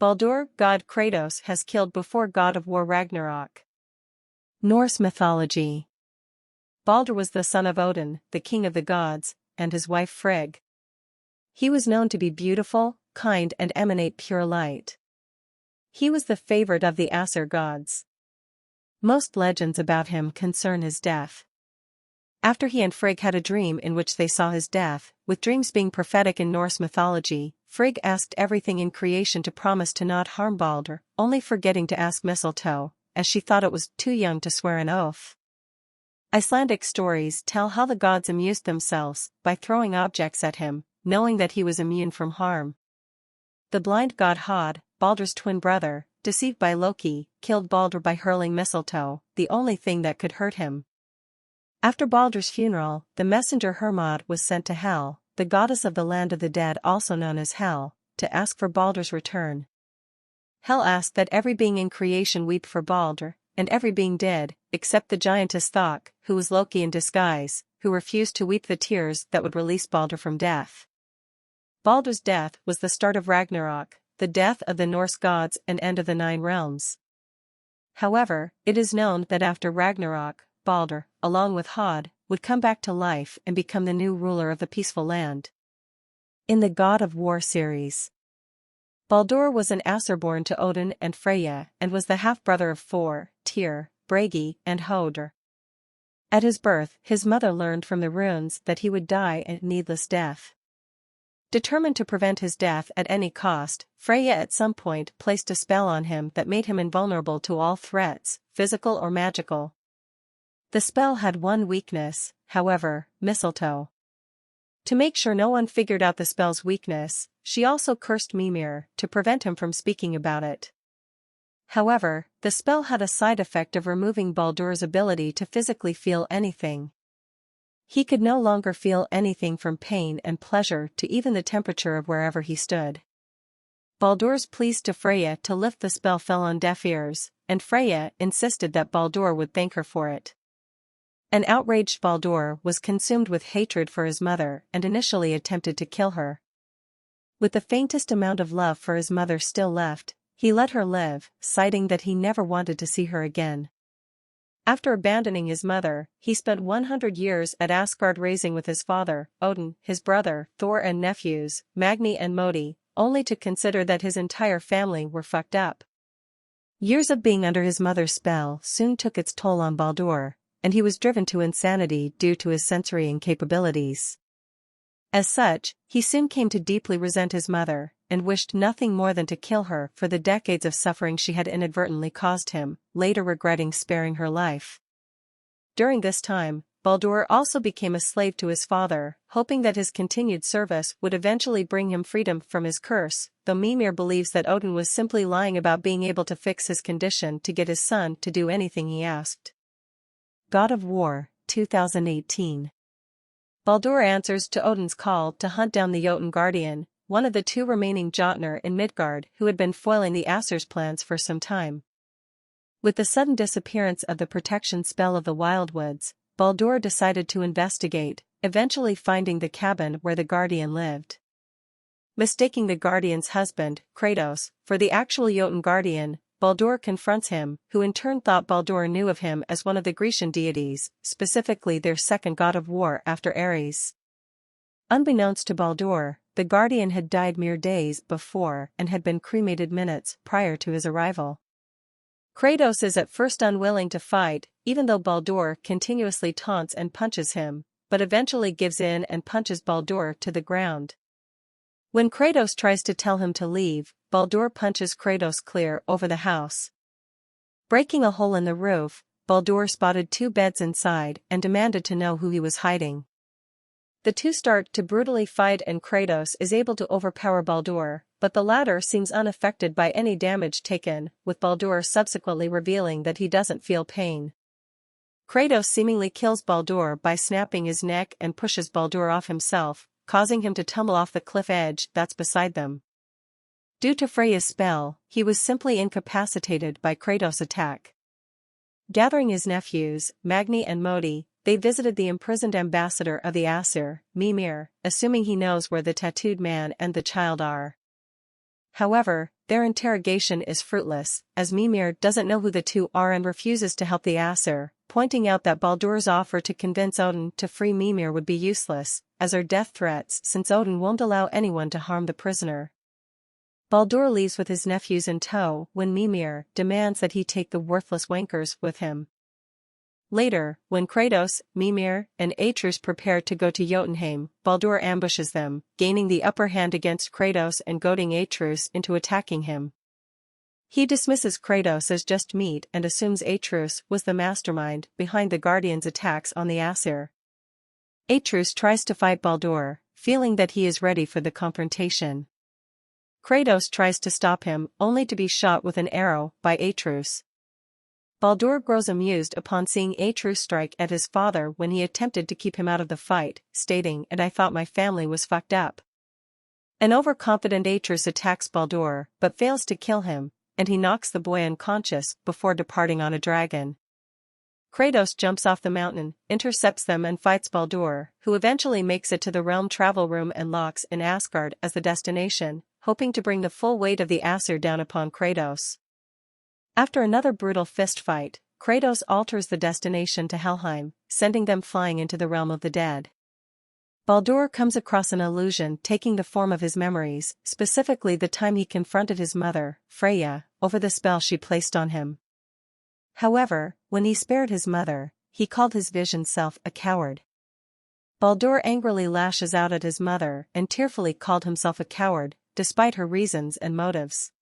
Baldur, god Kratos, has killed before god of war Ragnarok. Norse mythology. Baldr was the son of Odin, the king of the gods, and his wife Frigg. He was known to be beautiful, kind and emanate pure light. He was the favorite of the Æsir gods. Most legends about him concern his death. After he and Frigg had a dream in which they saw his death, with dreams being prophetic in Norse mythology, Frigg asked everything in creation to promise to not harm Baldr, only forgetting to ask mistletoe, as she thought it was too young to swear an oath. Icelandic stories tell how the gods amused themselves by throwing objects at him, knowing that he was immune from harm. The blind god Hod, Baldr's twin brother, deceived by Loki, killed Baldr by hurling mistletoe, the only thing that could hurt him. After Baldr's funeral, the messenger Hermod was sent to Hel, the goddess of the land of the dead also known as Hel, to ask for Baldr's return. Hel asked that every being in creation weep for Baldr, and every being did, except the giantess Thökk, who was Loki in disguise, who refused to weep the tears that would release Baldr from death. Baldr's death was the start of Ragnarok, the death of the Norse gods and end of the 9 realms. However, it is known that after Ragnarok, Baldr, along with Hod, would come back to life and become the new ruler of the peaceful land. In the God of War series, Baldur was an Æsir born to Odin and Freyja and was the half-brother of Thor, Tyr, Bragi, and Hodr. At his birth, his mother learned from the runes that he would die a needless death. Determined to prevent his death at any cost, Freyja at some point placed a spell on him that made him invulnerable to all threats, physical or magical. The spell had one weakness, however, mistletoe. To make sure no one figured out the spell's weakness, she also cursed Mimir to prevent him from speaking about it. However, the spell had a side effect of removing Baldur's ability to physically feel anything. He could no longer feel anything from pain and pleasure to even the temperature of wherever he stood. Baldur's pleas to Freyja to lift the spell fell on deaf ears, and Freyja insisted that Baldur would thank her for it. An outraged Baldur was consumed with hatred for his mother and initially attempted to kill her. With the faintest amount of love for his mother still left, he let her live, citing that he never wanted to see her again. After abandoning his mother, he spent 100 years at Asgard raising with his father, Odin, his brother, Thor and nephews, Magni and Modi, only to consider that his entire family were fucked up. Years of being under his mother's spell soon took its toll on Baldur, and he was driven to insanity due to his sensory incapabilities. As such, he soon came to deeply resent his mother, and wished nothing more than to kill her for the decades of suffering she had inadvertently caused him, later regretting sparing her life. During this time, Baldur also became a slave to his father, hoping that his continued service would eventually bring him freedom from his curse, though Mimir believes that Odin was simply lying about being able to fix his condition to get his son to do anything he asked. God of War, 2018. Baldur answers to Odin's call to hunt down the Jotun Guardian, one of the 2 remaining Jotnar in Midgard who had been foiling the Æsir's plans for some time. With the sudden disappearance of the protection spell of the Wildwoods, Baldur decided to investigate, eventually finding the cabin where the Guardian lived. Mistaking the Guardian's husband, Kratos, for the actual Jotun Guardian, Baldur confronts him, who in turn thought Baldur knew of him as one of the Grecian deities, specifically their second god of war after Ares. Unbeknownst to Baldur, the Guardian had died mere days before and had been cremated minutes prior to his arrival. Kratos is at first unwilling to fight, even though Baldur continuously taunts and punches him, but eventually gives in and punches Baldur to the ground. When Kratos tries to tell him to leave, Baldur punches Kratos clear over the house. Breaking a hole in the roof, Baldur spotted 2 beds inside and demanded to know who he was hiding. The 2 start to brutally fight and Kratos is able to overpower Baldur, but the latter seems unaffected by any damage taken, with Baldur subsequently revealing that he doesn't feel pain. Kratos seemingly kills Baldur by snapping his neck and pushes Baldur off himself, causing him to tumble off the cliff edge that's beside them. Due to Freyja's spell, he was simply incapacitated by Kratos' attack. Gathering his nephews, Magni and Modi, they visited the imprisoned ambassador of the Æsir, Mimir, assuming he knows where the tattooed man and the child are. However, their interrogation is fruitless, as Mimir doesn't know who the two are and refuses to help the Æsir, pointing out that Baldur's offer to convince Odin to free Mimir would be useless, as are death threats since Odin won't allow anyone to harm the prisoner. Baldur leaves with his nephews in tow when Mimir demands that he take the worthless wankers with him. Later, when Kratos, Mimir, and Atreus prepare to go to Jotunheim, Baldur ambushes them, gaining the upper hand against Kratos and goading Atreus into attacking him. He dismisses Kratos as just meat and assumes Atreus was the mastermind behind the Guardians' attacks on the Æsir. Atreus tries to fight Baldur, feeling that he is ready for the confrontation. Kratos tries to stop him, only to be shot with an arrow by Atreus. Baldur grows amused upon seeing Atreus strike at his father when he attempted to keep him out of the fight, stating, "And I thought my family was fucked up." An overconfident Atreus attacks Baldur, but fails to kill him, and he knocks the boy unconscious before departing on a dragon. Kratos jumps off the mountain, intercepts them and fights Baldur, who eventually makes it to the realm travel room and locks in Asgard as the destination, hoping to bring the full weight of the Æsir down upon Kratos. After another brutal fistfight, Kratos alters the destination to Helheim, sending them flying into the realm of the dead. Baldur comes across an illusion taking the form of his memories, specifically the time he confronted his mother, Freyja, over the spell she placed on him. However, when he spared his mother, he called his vision self a coward. Baldur angrily lashes out at his mother and tearfully called himself a coward, despite her reasons and motives.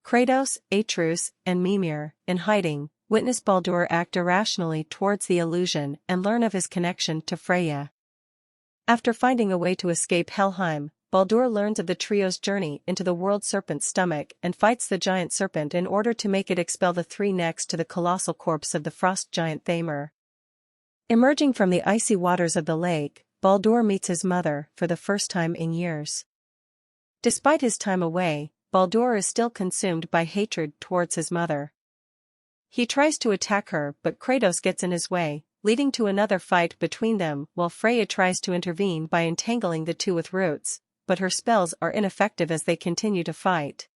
Kratos, Atreus, and Mimir, in hiding, witness Baldur act irrationally towards the illusion and learn of his connection to Freyja. After finding a way to escape Helheim, Baldur learns of the trio's journey into the world serpent's stomach and fights the giant serpent in order to make it expel the three next to the colossal corpse of the frost giant Thamur. Emerging from the icy waters of the lake, Baldur meets his mother for the first time in years. Despite his time away, Baldur is still consumed by hatred towards his mother. He tries to attack her but Kratos gets in his way, leading to another fight between them while Freyja tries to intervene by entangling the two with roots, but her spells are ineffective as they continue to fight.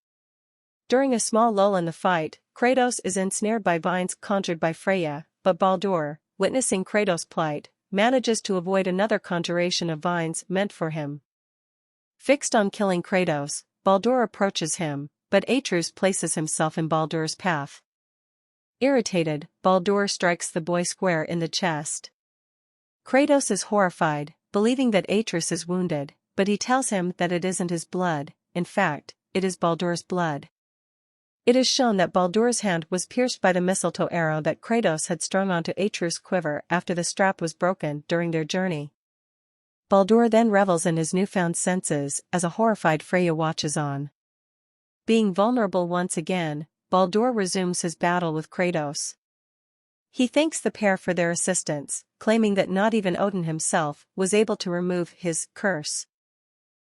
During a small lull in the fight, Kratos is ensnared by vines conjured by Freyja, but Baldur, witnessing Kratos' plight, manages to avoid another conjuration of vines meant for him. Fixed on killing Kratos, Baldur approaches him, but Atreus places himself in Baldur's path. Irritated, Baldur strikes the boy square in the chest. Kratos is horrified, believing that Atreus is wounded, but he tells him that it isn't his blood, in fact, it is Baldur's blood. It is shown that Baldur's hand was pierced by the mistletoe arrow that Kratos had strung onto Atreus' quiver after the strap was broken during their journey. Baldur then revels in his newfound senses as a horrified Freyja watches on. Being vulnerable once again, Baldur resumes his battle with Kratos. He thanks the pair for their assistance, claiming that not even Odin himself was able to remove his curse.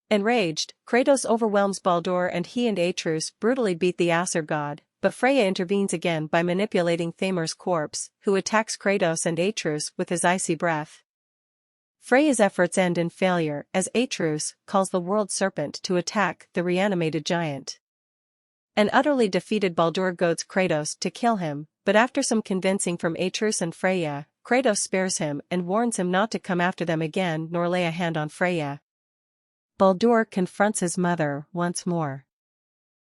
Enraged, Kratos overwhelms Baldur and he and Atreus brutally beat the Æsir god, but Freyja intervenes again by manipulating Thamur's corpse, who attacks Kratos and Atreus with his icy breath. Freyja's efforts end in failure as Atreus calls the world serpent to attack the reanimated giant. An utterly defeated Baldur goads Kratos to kill him, but after some convincing from Atreus and Freyja, Kratos spares him and warns him not to come after them again nor lay a hand on Freyja. Baldur confronts his mother once more.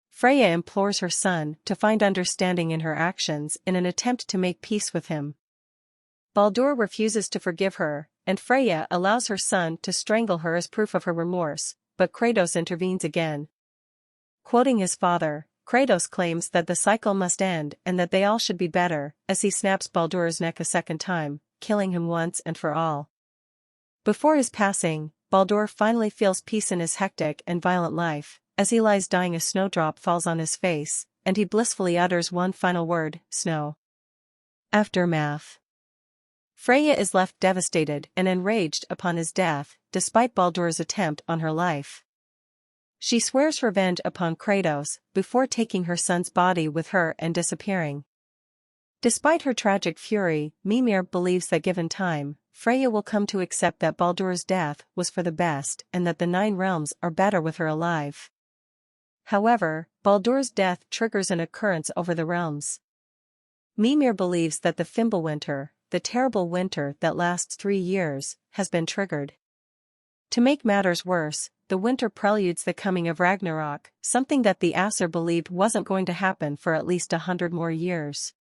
Freyja implores her son to find understanding in her actions in an attempt to make peace with him. Baldur refuses to forgive her, and Freyja allows her son to strangle her as proof of her remorse, but Kratos intervenes again. Quoting his father, Kratos claims that the cycle must end and that they all should be better, as he snaps Baldur's neck a second time, killing him once and for all. Before his passing, Baldur finally feels peace in his hectic and violent life. As he lies dying, a snowdrop falls on his face, and he blissfully utters one final word, snow. Aftermath. Freyja is left devastated and enraged upon his death, despite Baldur's attempt on her life. She swears revenge upon Kratos, before taking her son's body with her and disappearing. Despite her tragic fury, Mimir believes that given time, Freyja will come to accept that Baldur's death was for the best and that the 9 realms are better with her alive. However, Baldur's death triggers an occurrence over the realms. Mimir believes that the Fimbulwinter, the terrible winter that lasts 3 years, has been triggered. To make matters worse, the winter preludes the coming of Ragnarok, something that the Æsir believed wasn't going to happen for at least 100 more years.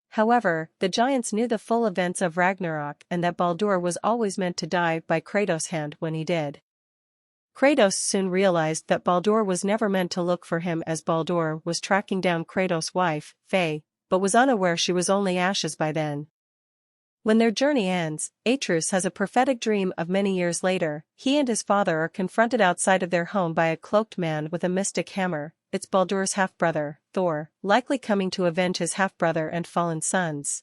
However, the giants knew the full events of Ragnarok and that Baldur was always meant to die by Kratos' hand when he did. Kratos soon realized that Baldur was never meant to look for him, as Baldur was tracking down Kratos' wife, Frigg, but was unaware she was only ashes by then. When their journey ends, Atreus has a prophetic dream of many years later. He and his father are confronted outside of their home by a cloaked man with a mystic hammer. It's Baldur's half-brother, Thor, likely coming to avenge his half-brother and fallen sons.